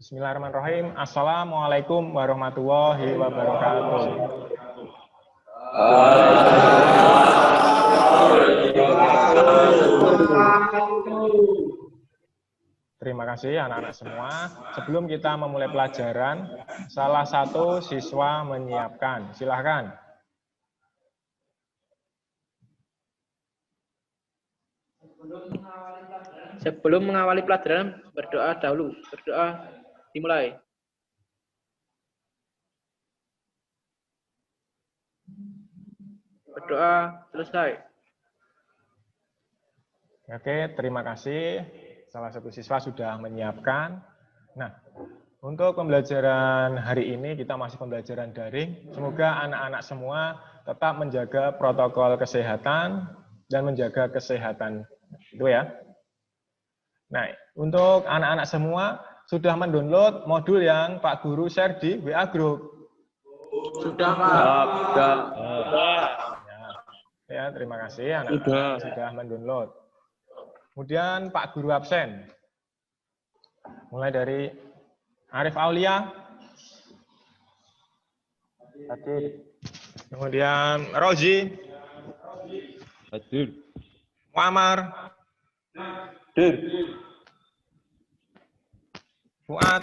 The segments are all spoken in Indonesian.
Bismillahirrahmanirrahim. Assalamualaikum warahmatullahi wabarakatuh. Terima kasih anak-anak semua. Sebelum kita memulai pelajaran, salah satu siswa menyiapkan. Silahkan. Sebelum mengawali pelajaran, berdoa dahulu. Berdoa dimulai. Berdoa selesai. Oke, terima kasih. Salah satu siswa sudah menyiapkan. Nah, untuk pembelajaran hari ini kita masih pembelajaran daring. Semoga anak-anak semua tetap menjaga protokol kesehatan dan menjaga kesehatan. Itu ya. Nah, untuk anak-anak semua sudah mendownload modul yang Pak Guru share di WA Group. Sudah, Pak. Sudah. Ya, terima kasih anak-anak sudah mendownload. Kemudian Pak Guru absen. Mulai dari Arif Aulia. Hadir. Kemudian Rozi. Hadir. Muammar. Hadir. Fuad.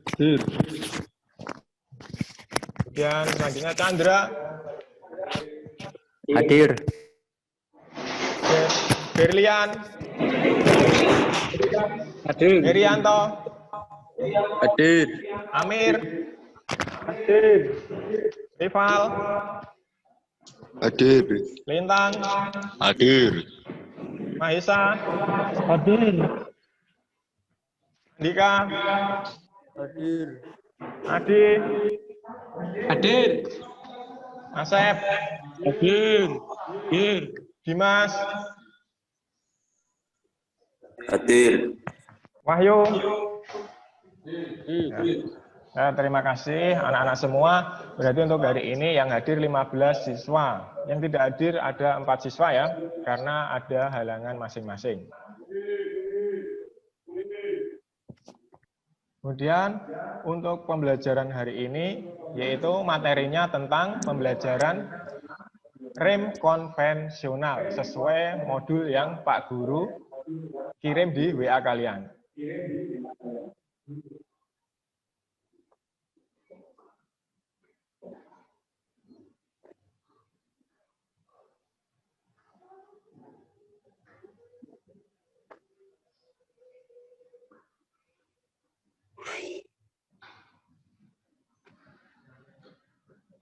Hadir. Kemudian selanjutnya Chandra. Hadir. Berlian. Hadir. Herianto. Hadir. Amir. Hadir. Rival. Hadir. Lintang. Hadir. Mahisa. Hadir. Dika. Hadir. Adi. Hadir. Asep. Hadir. Hadir. Dimas. Hadir. Wahyu. Ya, terima kasih anak-anak semua. Berarti untuk hari ini yang hadir 15 siswa. Yang tidak hadir ada 4 siswa ya, karena ada halangan masing-masing. Kemudian untuk pembelajaran hari ini, yaitu materinya tentang pembelajaran rem konvensional sesuai modul yang Pak Guru kirim di WA kalian.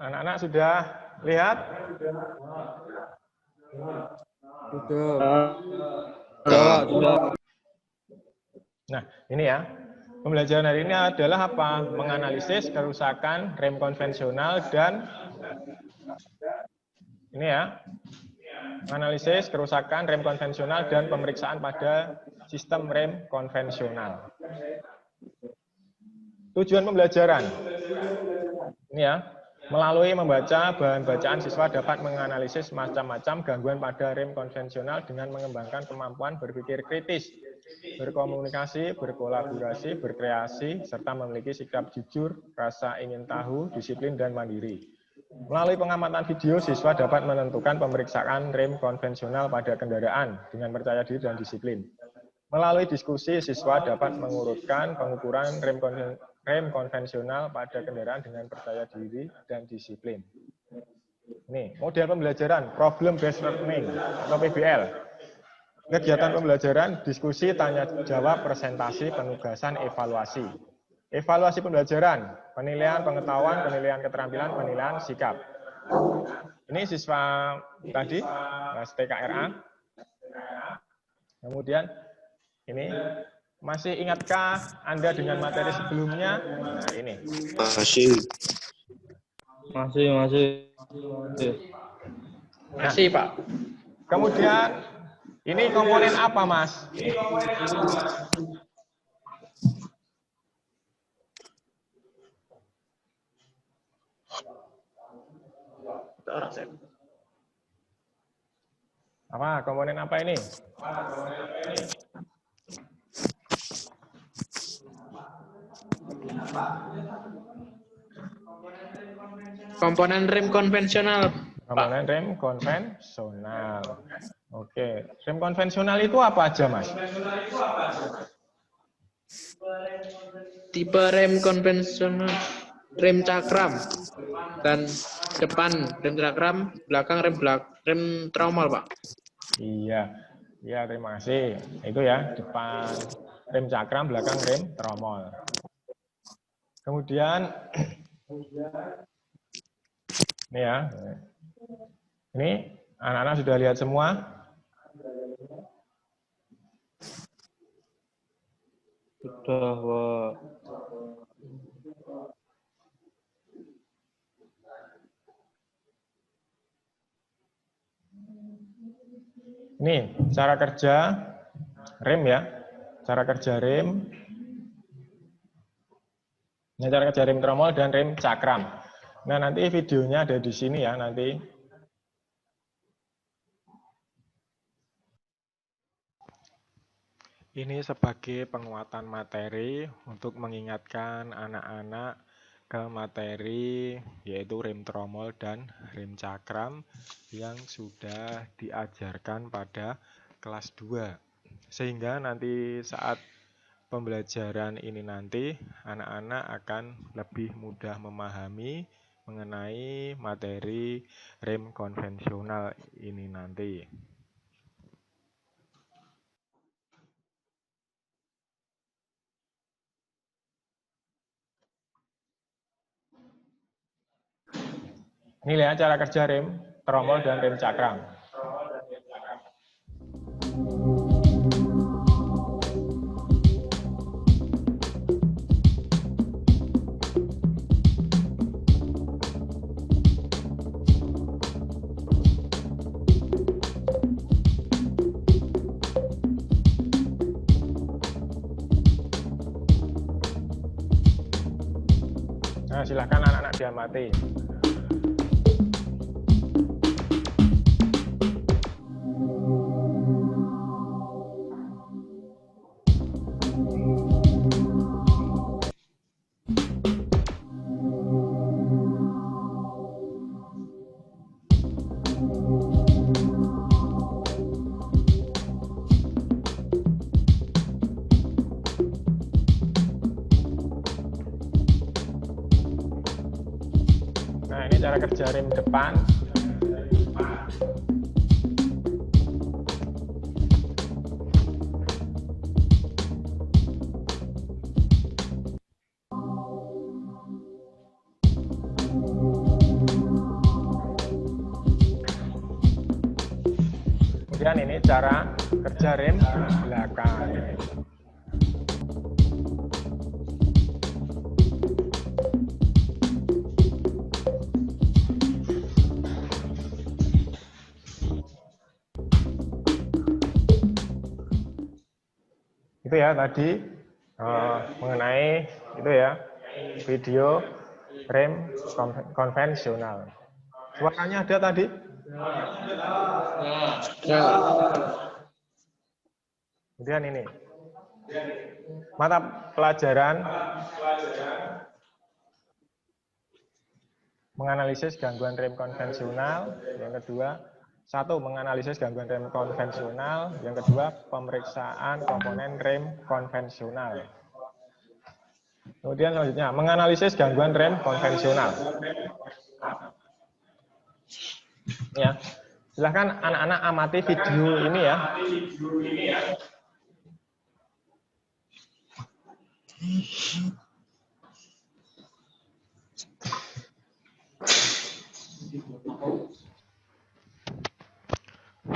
Anak-anak sudah lihat? Sudah. Nah, ini ya. Pembelajaran hari ini adalah apa? Menganalisis kerusakan rem konvensional dan ini ya. Menganalisis kerusakan rem konvensional dan pemeriksaan pada sistem rem konvensional. Tujuan pembelajaran. Ini ya. Melalui membaca bahan bacaan, siswa dapat menganalisis macam-macam gangguan pada rem konvensional dengan mengembangkan kemampuan berpikir kritis, berkomunikasi, berkolaborasi, berkreasi, serta memiliki sikap jujur, rasa ingin tahu, disiplin, dan mandiri. Melalui pengamatan video, siswa dapat menentukan pemeriksaan rem konvensional pada kendaraan dengan percaya diri dan disiplin. Melalui diskusi, siswa dapat mengurutkan pengukuran rem konvensional pada kendaraan dengan percaya diri dan disiplin. Ini model pembelajaran problem based learning atau PBL. Kegiatan pembelajaran, diskusi, tanya jawab, presentasi, penugasan, evaluasi. Evaluasi pembelajaran, penilaian pengetahuan, penilaian keterampilan, penilaian sikap. Ini siswa tadi, TKRA. Kemudian ini masih ingatkah Anda dengan materi sebelumnya? Nah, ini. Masih, Pak. Kemudian ini komponen apa, Mas? Apa komponen apa ini? Komponen rem konvensional. Komponen rem konvensional. Oke, rem konvensional itu apa aja, Mas? Tipe rem konvensional, rem cakram, dan depan rem cakram, belakang rem tromol, Pak. Iya, iya terima kasih. Itu ya, depan rem cakram, belakang rem tromol. Kemudian, ini ya, ini anak-anak sudah lihat semua. Sudah, Pak. Ini cara kerja rem ya, cara kerja rem. Ini cara kerja rem tromol dan rem cakram. Nah, nanti videonya ada di sini ya, nanti. Ini sebagai penguatan materi untuk mengingatkan anak-anak ke materi yaitu rem tromol dan rem cakram yang sudah diajarkan pada kelas 2. Sehingga nanti saat pembelajaran ini nanti anak-anak akan lebih mudah memahami mengenai materi rem konvensional ini nanti. Ini lihat cara kerja rem tromol dan rem cakram. Nah, silahkan anak-anak diamati. Nah, ini cara kerja rem depan. Kemudian ini cara kerja rem belakang. Itu ya tadi mengenai itu ya video rem konvensional. Suaranya ada tadi? Ya. Kemudian ini mata pelajaran menganalisis gangguan rem konvensional. Yang kedua, satu menganalisis gangguan rem konvensional. Yang kedua, pemeriksaan komponen rem konvensional. Kemudian selanjutnya menganalisis gangguan rem konvensional. Ya, silahkan anak-anak amati video ini ya.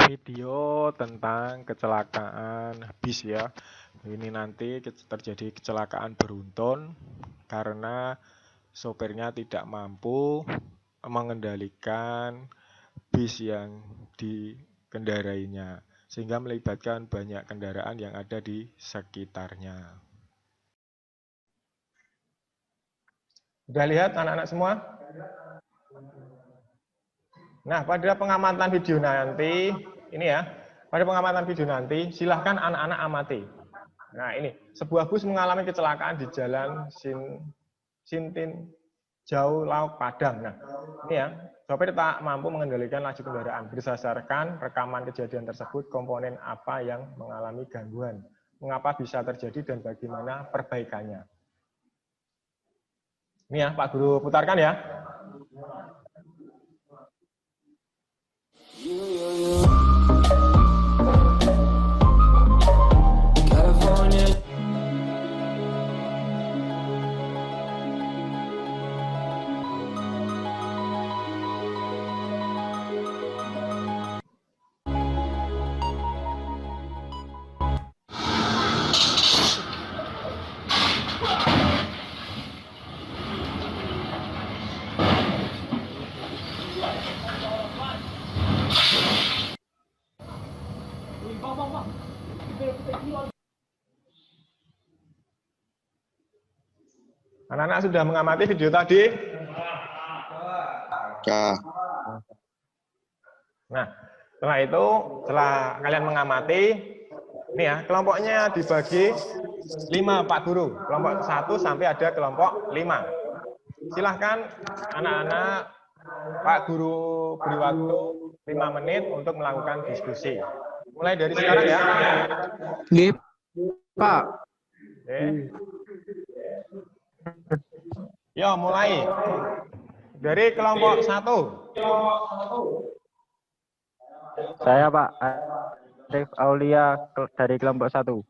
Video tentang kecelakaan bis ya. Ini nanti terjadi kecelakaan beruntun karena sopirnya tidak mampu mengendalikan bis yang dikendarainya, sehingga melibatkan banyak kendaraan yang ada di sekitarnya. Sudah lihat anak-anak semua? Nah, pada pengamatan video nanti, ini ya, pada pengamatan video nanti, silahkan anak-anak amati. Nah, ini, sebuah bus mengalami kecelakaan di jalan Sintin jauh lauk padang. Nah, ini ya, sopir tak mampu mengendalikan laju kendaraan. Berdasarkan rekaman kejadian tersebut, komponen apa yang mengalami gangguan? Mengapa bisa terjadi dan bagaimana perbaikannya? Ini ya, Pak Guru putarkan ya. Anak-anak sudah mengamati video tadi? Ya. Nah, setelah kalian mengamati, ini ya, kelompoknya dibagi 5, Pak Guru. Kelompok 1 sampai ada kelompok 5. Silahkan anak-anak, Pak Guru beri waktu 5 menit untuk melakukan diskusi. Mulai dari sekarang ya. Nggih, Pak. Oke. Yo, mulai. Dari kelompok 1. Saya Pak Arif Aulia dari kelompok 1.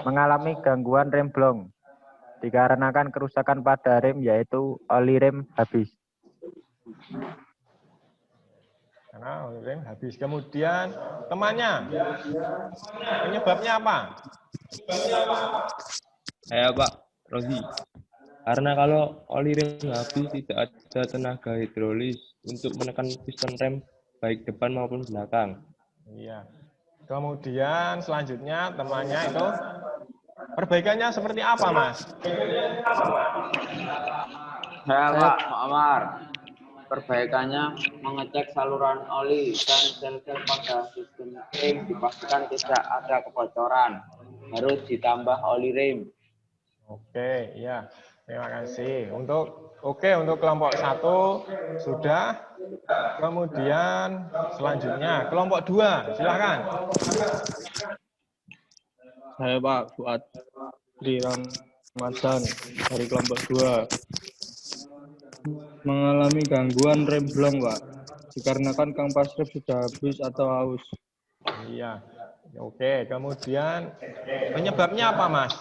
Mengalami gangguan rem blong dikarenakan kerusakan pada rem yaitu oli rem habis. Karena oli rem habis. Kemudian temannya. Penyebabnya apa? Saya Pak Rozi. Karena kalau oli rem habis tidak ada tenaga hidrolis untuk menekan piston rem baik depan maupun belakang. Iya. Kemudian selanjutnya temannya itu perbaikannya seperti apa, Mas? Saya Pak Muammar. Perbaikannya mengecek saluran oli dan sel-sel pada sistem rem dipastikan tidak ada kebocoran. Harus ditambah oli rem. Oke, ya. Terima kasih. Untuk kelompok 1 sudah. Kemudian selanjutnya kelompok 2, silakan. Saya Pak Fuad Ramadan dari kelompok 2. Mengalami gangguan rem blong, Pak. Dikarenakan kampas rem sudah habis atau aus. Iya. Oke, kemudian penyebabnya apa, Mas?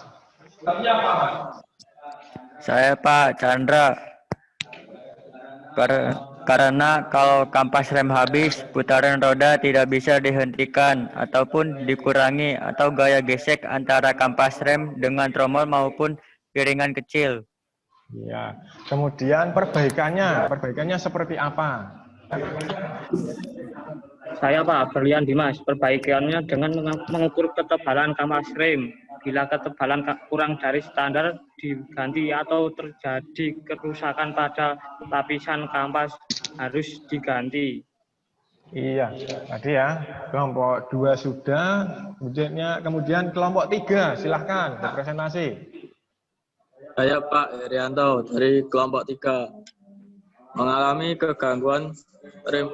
Saya Pak Chandra. Karena kalau kampas rem habis, putaran roda tidak bisa dihentikan ataupun dikurangi atau gaya gesek antara kampas rem dengan tromol maupun piringan kecil. Iya. Kemudian perbaikannya seperti apa? Saya Pak Berlian Dimas, perbaikannya dengan mengukur ketebalan kampas rem. Bila ketebalan kurang dari standar diganti atau terjadi kerusakan pada lapisan kampas harus diganti. Iya, tadi ya. Kelompok 2 sudah, kemudian kelompok 3, silahkan berpresentasi. Saya Pak Herianto dari kelompok 3. Mengalami kegangguan rem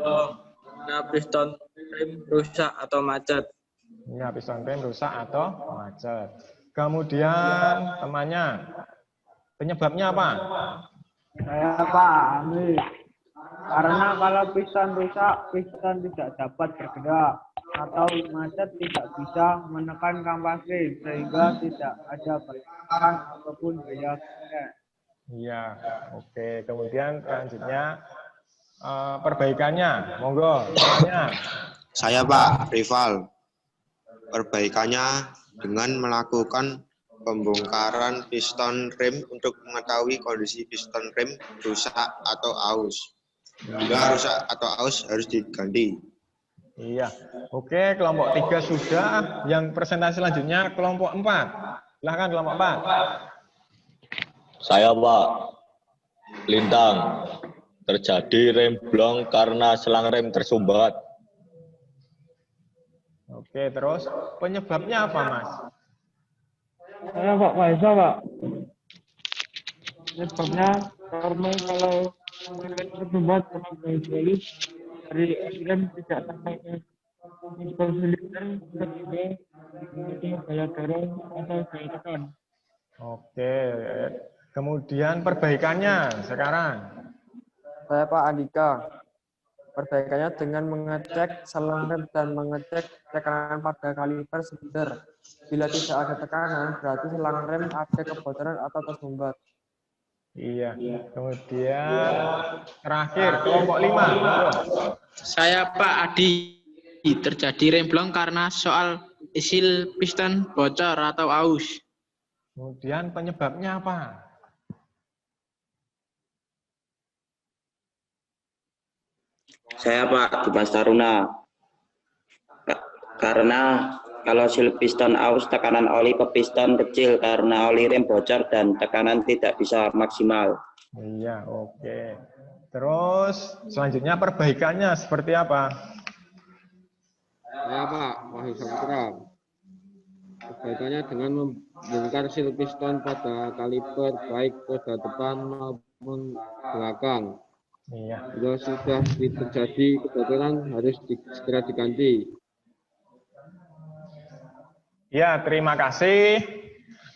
piston rem rusak atau macet. Ya, piston rem rusak atau macet. Kemudian temannya, penyebabnya apa? Saya Pak Ami. Karena kalau piston rusak, piston tidak dapat bergerak atau macet tidak bisa menekan kampas rem sehingga tidak ada pergerakan ataupun gaya gesek. Iya, oke. Kemudian selanjutnya perbaikannya, monggo. Saya Pak Rival. Perbaikannya dengan melakukan pembongkaran piston rem untuk mengetahui kondisi piston rem rusak atau aus. Bila rusak atau aus harus diganti. Iya. Oke, kelompok 3 sudah. Yang presentasi selanjutnya kelompok 4. Silahkan kelompok 4. Saya Pak Lintang. Terjadi rem blong karena selang rem tersumbat. Oke, terus penyebabnya apa, Mas? Saya Pak Faisal, Pak. Penyebabnya karena kalau tersumbat tenaga hidrolis dari rem tidak sampai ke pistol silinder sehingga memiliki daya dorong atau daya tekan. Oke. Kemudian perbaikannya sekarang. Saya Pak Andika. Perbaikannya dengan mengecek selang rem dan mengecek tekanan pada kaliper silinder. Bila tidak ada tekanan, berarti selang rem ada kebocoran atau tersumbat. Iya. Kemudian terakhir kelompok 5. Saya Pak Adi. Terjadi remblong karena soal isi piston bocor atau aus. Kemudian penyebabnya apa? Saya Pak Dimas Taruna. Karena kalau sil piston aus, tekanan oli ke piston kecil karena oli rem bocor dan tekanan tidak bisa maksimal. Iya, oke. Terus selanjutnya perbaikannya seperti apa? Saya Pak Wahyu Saputra. Perbaikannya dengan membongkar sil piston pada kaliper baik roda depan maupun belakang. Iya. Bila sudah terjadi kebocoran harus segera diganti. Ya, terima kasih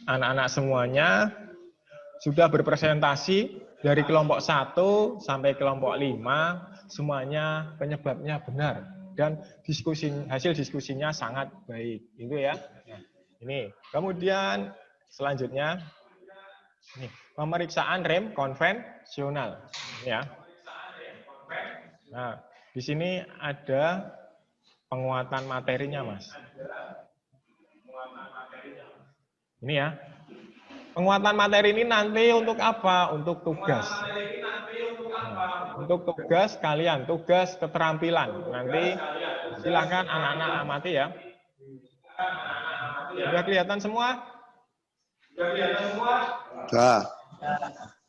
anak-anak semuanya sudah berpresentasi dari kelompok 1 sampai kelompok 5, semuanya penyebabnya benar dan hasil diskusinya sangat baik. Itu ya. Nah, ini. Kemudian selanjutnya ini, pemeriksaan rem konvensional. Ini ya. Nah, di sini ada penguatan materinya, Mas. Ini ya. Penguatan materi ini nanti untuk apa? Untuk tugas. Nah, untuk tugas kalian, tugas keterampilan. Nanti silakan anak-anak amati ya. Sudah kelihatan semua? Sudah.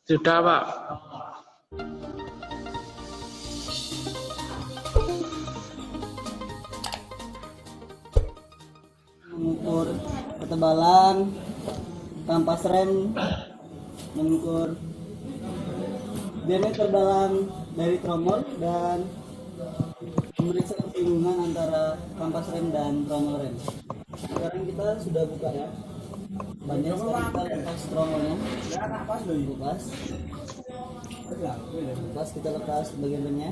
Sudah, Pak. Mengukur ketebalan kampas rem, mengukur diameter dalam dari tromol dan memeriksa kebingungan antara kampas rem dan tromol rem. Sekarang kita sudah buka ya. Banyak sekali kita lepas tromolnya. Lepas kita lepas bagian remnya.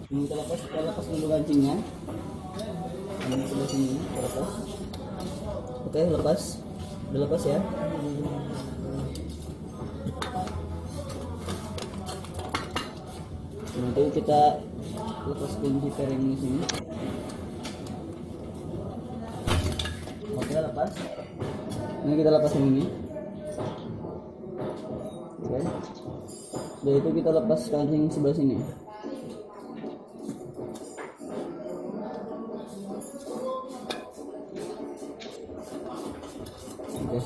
Kita lepas dulu kancingnya. Ini sebelah sini kita lepas. Oke, lepas. Udah lepas ya. Nanti kita lepas kunci fairing di sini. Oke, lepas. Ini kita lepas yang ini. Oke. Dan itu kita lepas kancing sebelah sini. Oke.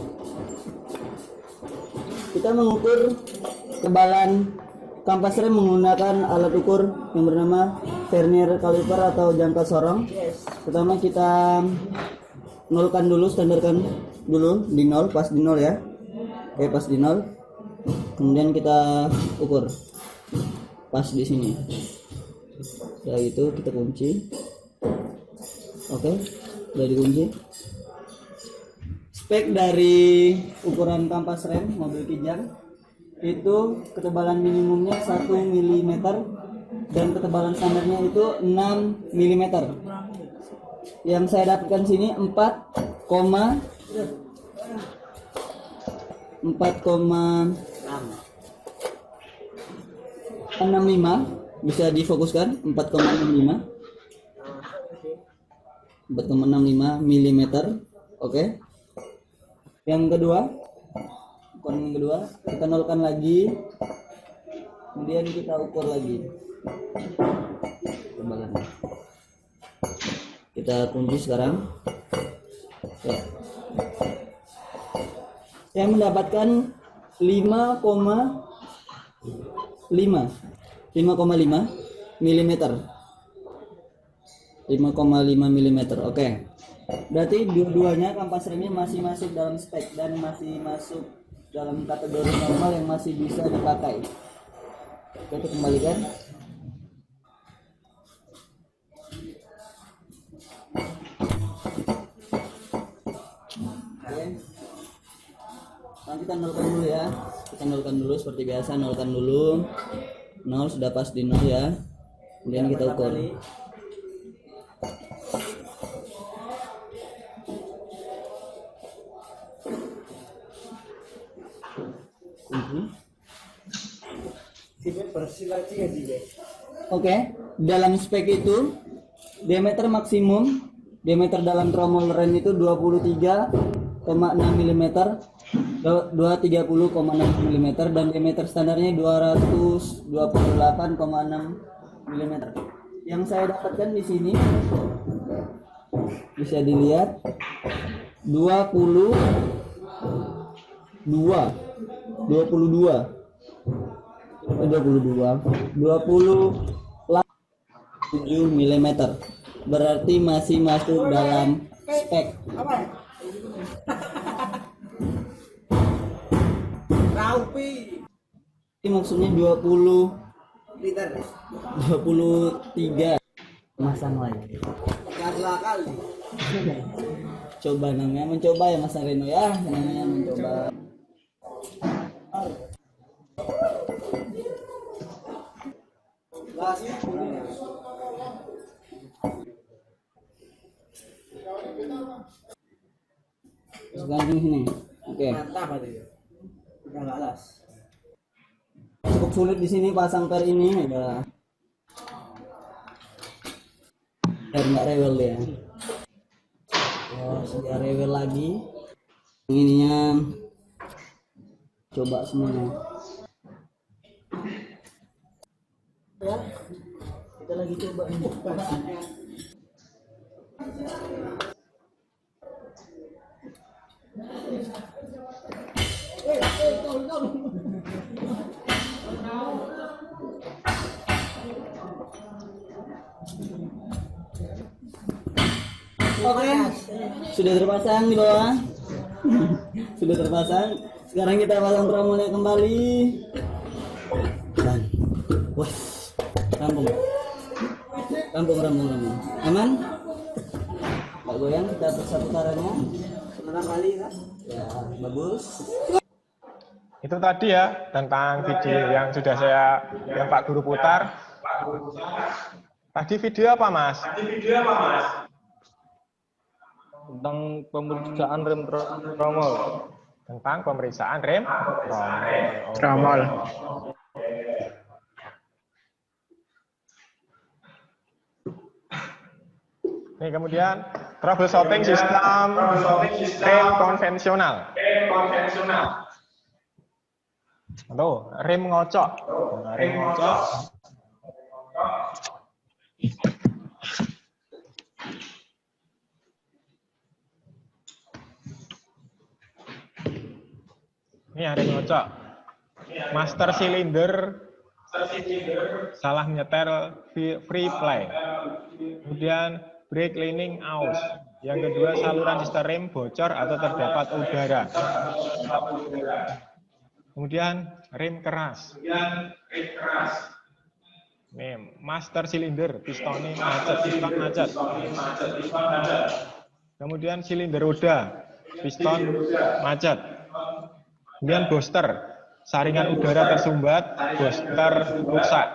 Kita mengukur ketebalan kampas rem menggunakan alat ukur yang bernama vernier caliper atau jangka sorong. Pertama kita nolkan dulu, standarkan dulu di 0, pas di 0 ya. Oke, pas di 0. Kemudian kita ukur pas di sini. Setelah itu kita kunci. Oke, sudah dikunci. Spek dari ukuran kampas rem mobil Kijang itu ketebalan minimumnya 1 mm dan ketebalan standarnya itu 6 mm. Yang saya dapatkan sini 4,65 bisa difokuskan 4,65 mm. Oke. Yang kedua, ukuran yang kedua kita nolkan lagi, kemudian kita ukur lagi ketebalannya. Kita kunci sekarang ya. Saya mendapatkan 5,5 mm. 5,5 mm. Oke. Berarti dua-duanya kampas remnya masih masuk dalam spek dan masih masuk dalam kategori normal yang masih bisa dipakai. Kita kembalikan. Oke. Nah, kita nolkan dulu ya. Kita nolkan dulu seperti biasa, nolkan dulu. 0 sudah pas di 0 ya. Kemudian kita ukur. Oke, dalam spek itu diameter maksimum, diameter dalam tromol rem itu 23,6 mm, 230,6 mm dan diameter standarnya 228,6 mm. Yang saya dapatkan di sini bisa dilihat 22 mm, berarti masih masuk dalam spek. Ini maksudnya 23 masang lagi. Coba namanya mencoba ya Mas Reno ya, namanya mencoba. Sekarang sini. Oke. Cukup sulit di sini pasang per ini udah. Biar nggak rewel ya. Biar rewel lagi. Ininya coba semuanya. Ya. Kita lagi coba ini. Oke, sudah terpasang di bawah. Sudah terpasang. Sekarang kita pasang tromolnya kembali. Dan, wah, rampung. Aman? Nggak goyang, kita periksa putarannya. Sebentar kali kan? Ya, bagus. Itu tadi ya tentang video yang sudah yang Pak Guru putar. Tadi video apa, Mas? Tentang pemeriksaan rem tromol. Tentang pemeriksaan rem tromol. Ini kemudian troubleshooting sistem rem konvensional. Tuh, rem ngocok. Rem ngocok. Ini rem ngocok. Master cylinder salah menyetel free play. Kemudian brake cleaning aus. Yang kedua, saluran sistem rem bocor atau terdapat udara. Kemudian rem keras. Nih, master silinder, pistonnya piston macet. Kemudian silinder roda, piston macet. Kemudian booster, saringan udara tersumbat, booster rusak.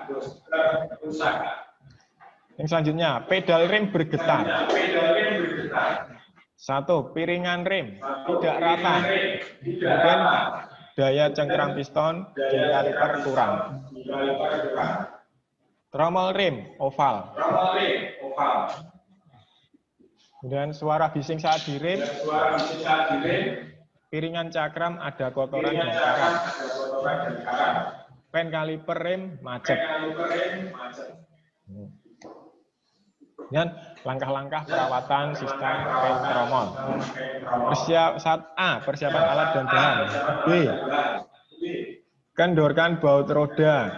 Yang selanjutnya, pedal rem bergetar. 1. Piringan rem tidak rata. Kemudian daya cengkeram piston di kaliper kurang. Tromol rem oval. Kemudian suara bising saat direm. Piringan cakram ada kotoran dan karat. Pen kaliper rem macet. Dan langkah-langkah perawatan sistem rem tromol. Persiapan alat dan bahan. B. Kendorkan baut roda.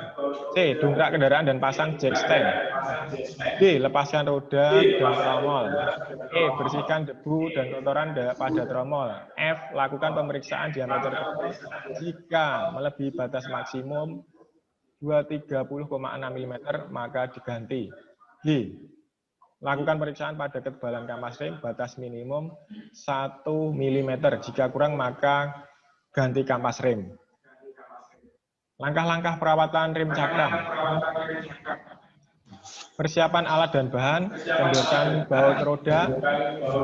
C. Dongkrak kendaraan dan pasang jack stand. B. Lepaskan roda dan tromol. E. Bersihkan debu dan kotoran pada tromol. F. Lakukan pemeriksaan diameter tromol jika melebihi batas maksimum 230,6 mm maka diganti. G. Lakukan pemeriksaan pada ketebalan kampas rem batas minimum 1 mm. Jika kurang maka ganti kampas rem. Langkah-langkah perawatan rem cakram. Persiapan alat dan bahan, pemberesan baut roda,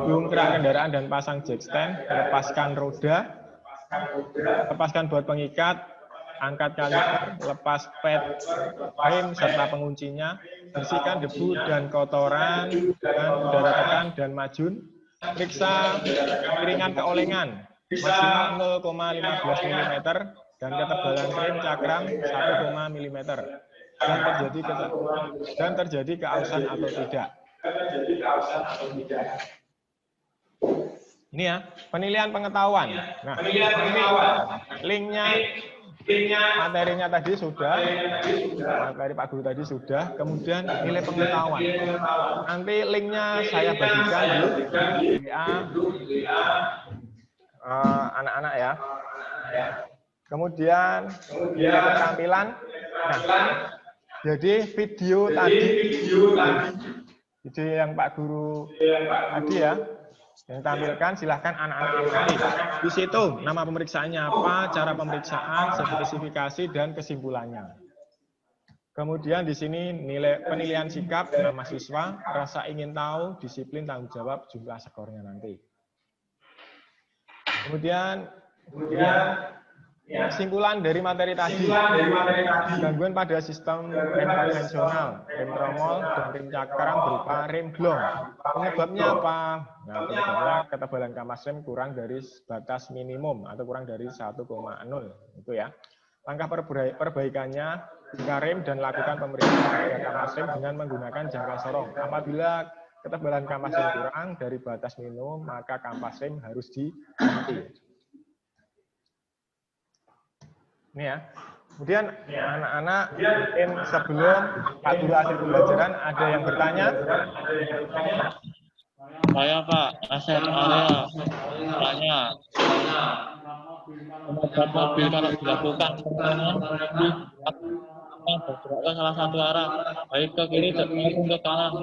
bongkar kendaraan dan pasang jack stand, lepaskan roda, lepaskan baut pengikat, angkat kaliper, lepas pad rem serta penguncinya, bersihkan debu dan kotoran dengan udara tekan dan majun, periksa piringan keolengan maksimal 0,15 mm dan ketebalan rem cakram 1 mm dan terjadi keausan atau tidak. Ini ya, penilaian pengetahuan. Nah, linknya materinya tadi sudah, materi Pak Guru tadi sudah, kemudian nilai pengetahuan. Nanti linknya saya bagikan di WA anak-anak ya. Kemudian nilai keterampilan. Nah, jadi video yang Pak Guru tadi ya, yang tampilkan silahkan anak-anak amati. Di situ nama pemeriksaannya apa, cara pemeriksaan, spesifikasi dan kesimpulannya. Kemudian di sini nilai penilaian sikap nama siswa, rasa ingin tahu, disiplin, tanggung jawab, jumlah skornya nanti. Kemudian kesimpulan dari materi tadi, gangguan pada sistem rem konvensional, rem tromol, dan rem cakram berupa rem blong. Penyebabnya apa? Nah, penyebabnya ketebalan kampas rem kurang dari batas minimum atau kurang dari 1,0. Itu ya. Langkah perbaikannya, buka rem dan lakukan pemeriksaan pada kampas rem dengan menggunakan jangkar sorong. Apabila ketebalan kampas rem kurang dari batas minimum, maka kampas rem harus diganti. Ini ya. Kemudian anak-anak mungkin sebelum Pak Guru akhir pembelajaran ada yang bertanya? Saya Pak, Asep Arya tanya. Penyebab mobil kalau dilakukan bergerak ke salah satu arah, baik ke kiri maupun ke kanan.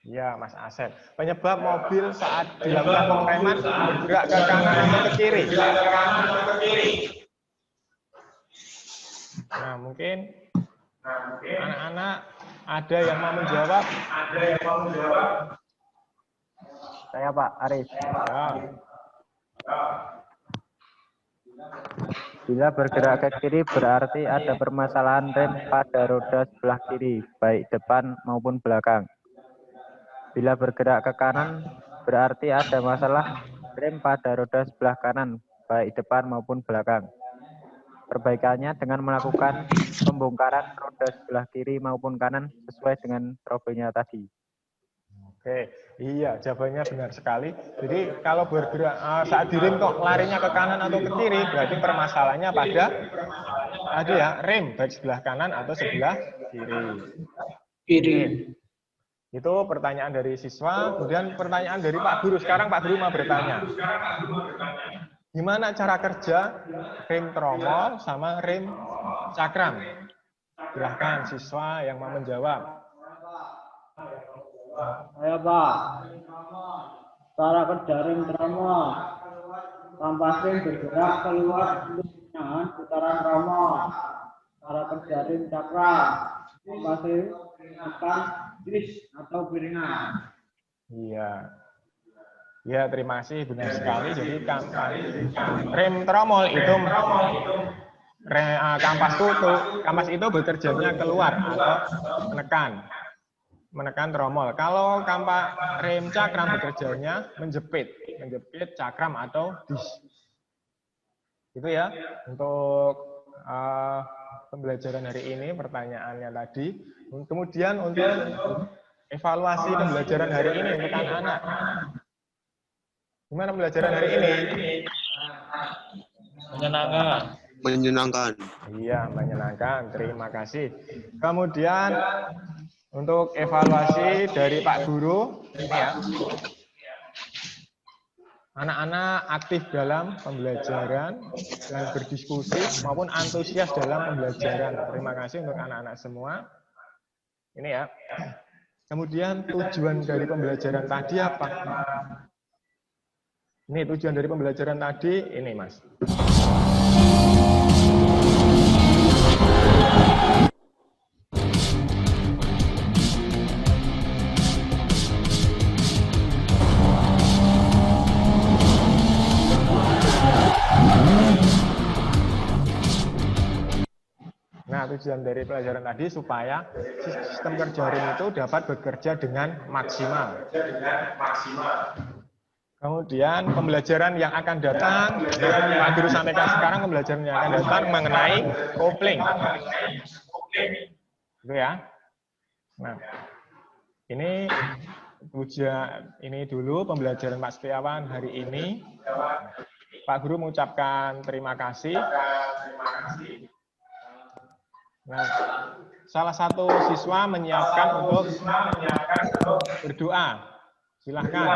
Ya, Mas Asep. Penyebab mobil saat dilakukan pengereman bergerak ke kanan atau ke kiri? Nah, mungkin anak-anak ada yang mau menjawab? Saya Pak Aris. Ya. Bila bergerak ke kiri berarti ada permasalahan rem pada roda sebelah kiri, baik depan maupun belakang. Bila bergerak ke kanan berarti ada masalah rem pada roda sebelah kanan, baik depan maupun belakang. Perbaikannya dengan melakukan pembongkaran roda sebelah kiri maupun kanan sesuai dengan trouble-nya tadi. Oke, iya jawabannya benar sekali. Jadi kalau bergerak saat direm kok larinya ke kanan atau ke kiri, berarti permasalahannya pada tadi ya rem baik sebelah kanan atau sebelah kiri. Itu pertanyaan dari siswa. Kemudian pertanyaan dari Pak Guru. Sekarang Pak Guru mau bertanya. Gimana cara kerja rem tromol sama rem cakram? Silahkan siswa yang mau menjawab. Saya Pak, cara kerja rem tromol, kampas rem bergerak keluar dengan putaran tromol. Cara kerja rem cakram, kampas rem akan gris atau piringan. Iya. Ya, terima kasih, benar sekali. Jadi rem tromol itu kampas itu bekerjanya keluar atau menekan tromol. Kalau rem cakram bekerjanya menjepit cakram atau disk. Itu ya untuk pembelajaran hari ini, pertanyaannya tadi. Kemudian untuk evaluasi pembelajaran hari ini untuk anak-anak. Gimana pembelajaran hari ini? Menyenangkan. Iya, menyenangkan. Terima kasih. Kemudian Untuk evaluasi dari Pak Guru, ini ya. Anak-anak aktif dalam pembelajaran dan berdiskusi maupun antusias dalam pembelajaran. Terima kasih untuk anak-anak semua. Ini ya. Kemudian tujuan dari pembelajaran tadi apa? Ini tujuan dari pembelajaran tadi, ini Mas. Nah, tujuan dari pelajaran tadi supaya sistem kerja RIM itu dapat bekerja dengan maksimal. Kemudian pembelajaran yang akan datang, Pak Guru sampaikan sekarang pembelajaran yang akan datang mengenai kopling. Itu ya. Nah, ini dulu pembelajaran Pak Setiawan hari ini. Pak Guru mengucapkan terima kasih. Nah, salah satu siswa menyiapkan untuk berdoa. Silahkan.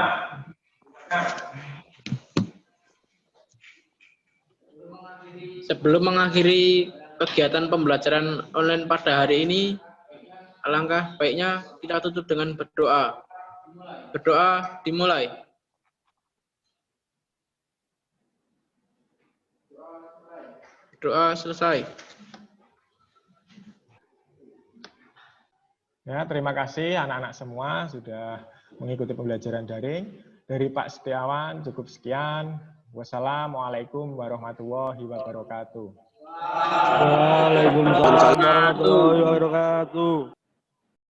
Sebelum mengakhiri kegiatan pembelajaran online pada hari ini, alangkah baiknya kita tutup dengan berdoa. Berdoa dimulai. Berdoa selesai. Ya, terima kasih anak-anak semua sudah mengikuti pembelajaran daring. Dari Pak Setiawan cukup sekian. Wassalamualaikum warahmatullahi wabarakatuh. Waalaikumsalam warahmatullahi wabarakatuh.